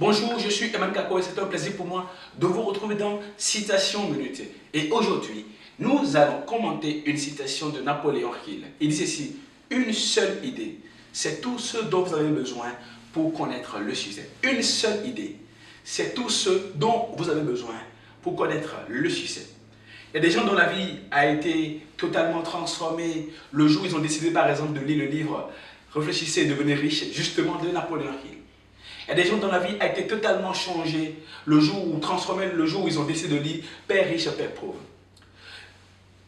Bonjour, je suis Emmanuel Kako et c'est un plaisir pour moi de vous retrouver dans Citation Minutée. Et aujourd'hui, nous allons commenter une citation de Napoléon Hill. Il dit ceci: une seule idée, c'est tout ce dont vous avez besoin pour connaître le succès. Une seule idée, c'est tout ce dont vous avez besoin pour connaître le succès. Il y a des gens dont la vie a été totalement transformée le jour où ils ont décidé par exemple de lire le livre Réfléchissez et devenez riche, justement de Napoléon Hill. Il y a des gens dont la vie a été totalement changée le jour où ils ont décidé de lire Père riche, Père pauvre.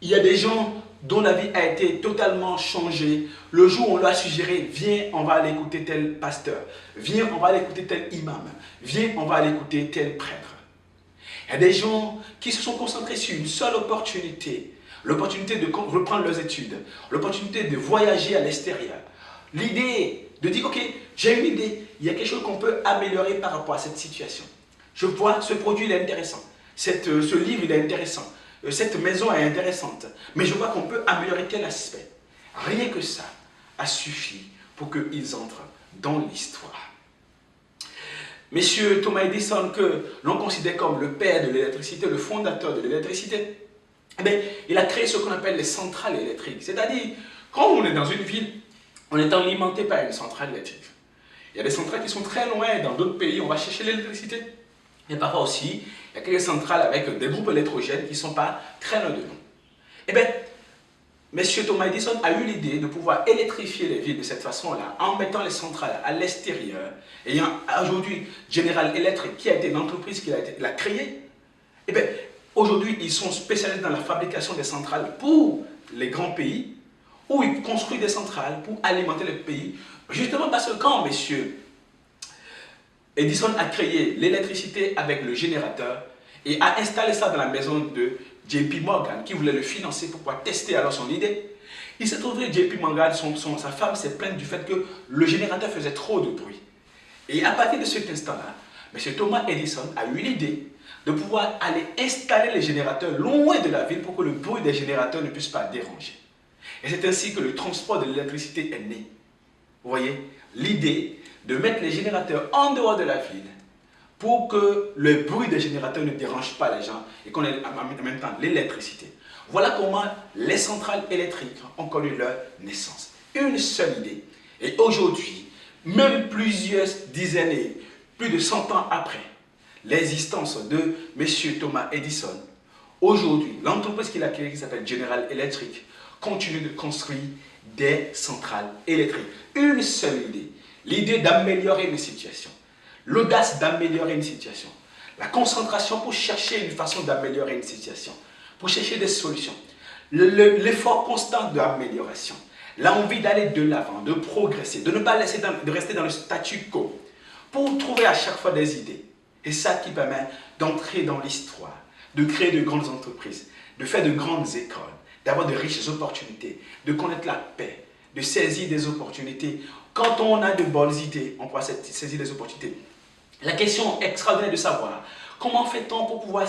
Il y a des gens dont la vie a été totalement changée le jour où on leur a suggéré: viens, on va aller écouter tel pasteur, viens, on va aller écouter tel imam, viens, on va aller écouter tel prêtre. Il y a des gens qui se sont concentrés sur une seule opportunité, l'opportunité de reprendre leurs études, l'opportunité de voyager à l'extérieur. L'idée de dire: ok, j'ai une idée, il y a quelque chose qu'on peut améliorer par rapport à cette situation. Je vois, ce produit il est intéressant, ce livre il est intéressant, cette maison est intéressante, mais je vois qu'on peut améliorer tel aspect. Rien que ça a suffi pour qu'ils entrent dans l'histoire. Monsieur Thomas Edison, que l'on considère comme le père de l'électricité, le fondateur de l'électricité, il a créé ce qu'on appelle les centrales électriques. C'est-à-dire, quand on est dans une ville, on est alimenté par une centrale électrique. Il y a des centrales qui sont très loin, dans d'autres pays, on va chercher l'électricité. Et parfois aussi, il y a quelques centrales avec des groupes électrogènes qui ne sont pas très loin de nous. Eh bien, M. Thomas Edison a eu l'idée de pouvoir électrifier les villes de cette façon-là, en mettant les centrales à l'extérieur. Ayant aujourd'hui General Electric, qui a été l'entreprise qu'il a créée, eh bien, aujourd'hui, ils sont spécialisés dans la fabrication des centrales pour les grands pays, où ils construisent des centrales pour alimenter le pays. Justement parce que quand M. Edison a créé l'électricité avec le générateur et a installé ça dans la maison de JP Morgan, qui voulait le financer pour pouvoir tester alors son idée, il s'est trouvé que JP Morgan, sa femme s'est plainte du fait que le générateur faisait trop de bruit. Et à partir de cet instant-là, M. Thomas Edison a eu l'idée de pouvoir aller installer les générateurs loin de la ville pour que le bruit des générateurs ne puisse pas déranger. Et c'est ainsi que le transport de l'électricité est né. Vous voyez, l'idée de mettre les générateurs en dehors de la ville pour que le bruit des générateurs ne dérange pas les gens et qu'on ait en même temps l'électricité. Voilà comment les centrales électriques ont connu leur naissance. Une seule idée. Et aujourd'hui, même plusieurs dizaines et plus de 100 ans après l'existence de M. Thomas Edison, aujourd'hui, l'entreprise qu'il a créée, qui s'appelle General Electric, continue de construire des centrales électriques. Une seule idée, l'idée d'améliorer une situation, l'audace d'améliorer une situation, la concentration pour chercher une façon d'améliorer une situation, pour chercher des solutions, l'effort constant d'amélioration, l'envie d'aller de l'avant, de progresser, de ne pas de rester dans le statu quo, pour trouver à chaque fois des idées. Et ça qui permet d'entrer dans l'histoire, de créer de grandes entreprises, de faire de grandes écoles, d'avoir de riches opportunités, de connaître la paix, de saisir des opportunités. Quand on a de bonnes idées, on pourra saisir des opportunités. La question extraordinaire de savoir, comment fait-on pour pouvoir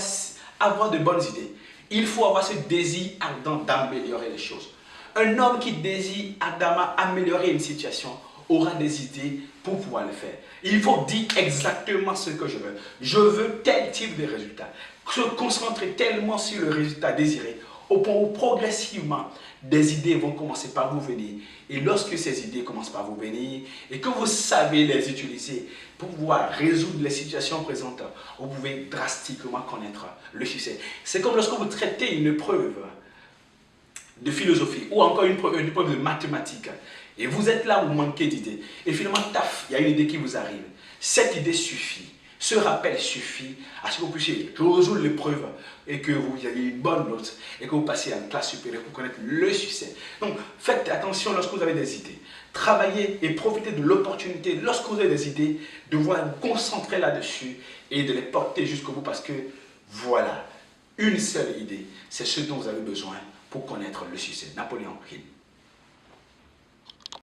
avoir de bonnes idées? Il faut avoir ce désir ardent d'améliorer les choses. Un homme qui désire ardemment améliorer une situation aura des idées pour pouvoir le faire. Il faut dire exactement ce que je veux. Je veux tel type de résultat. Se concentrer tellement sur le résultat désiré au point où progressivement des idées vont commencer par vous venir. Et lorsque ces idées commencent par vous venir et que vous savez les utiliser pour pouvoir résoudre les situations présentes, vous pouvez drastiquement connaître le succès. C'est comme lorsque vous traitez une preuve de philosophie ou encore une preuve de mathématiques et vous êtes là où vous manquez d'idées et finalement, taf, il y a une idée qui vous arrive. Cette idée suffit. Ce rappel suffit à ce que vous puissiez résoudre l'épreuve et que vous ayez une bonne note et que vous passiez à une classe supérieure pour connaître le succès. Donc, faites attention lorsque vous avez des idées. Travaillez et profitez de l'opportunité lorsque vous avez des idées de vous concentrer là-dessus et de les porter jusqu'au bout parce que voilà, une seule idée, c'est ce dont vous avez besoin pour connaître le succès. Napoléon Hill.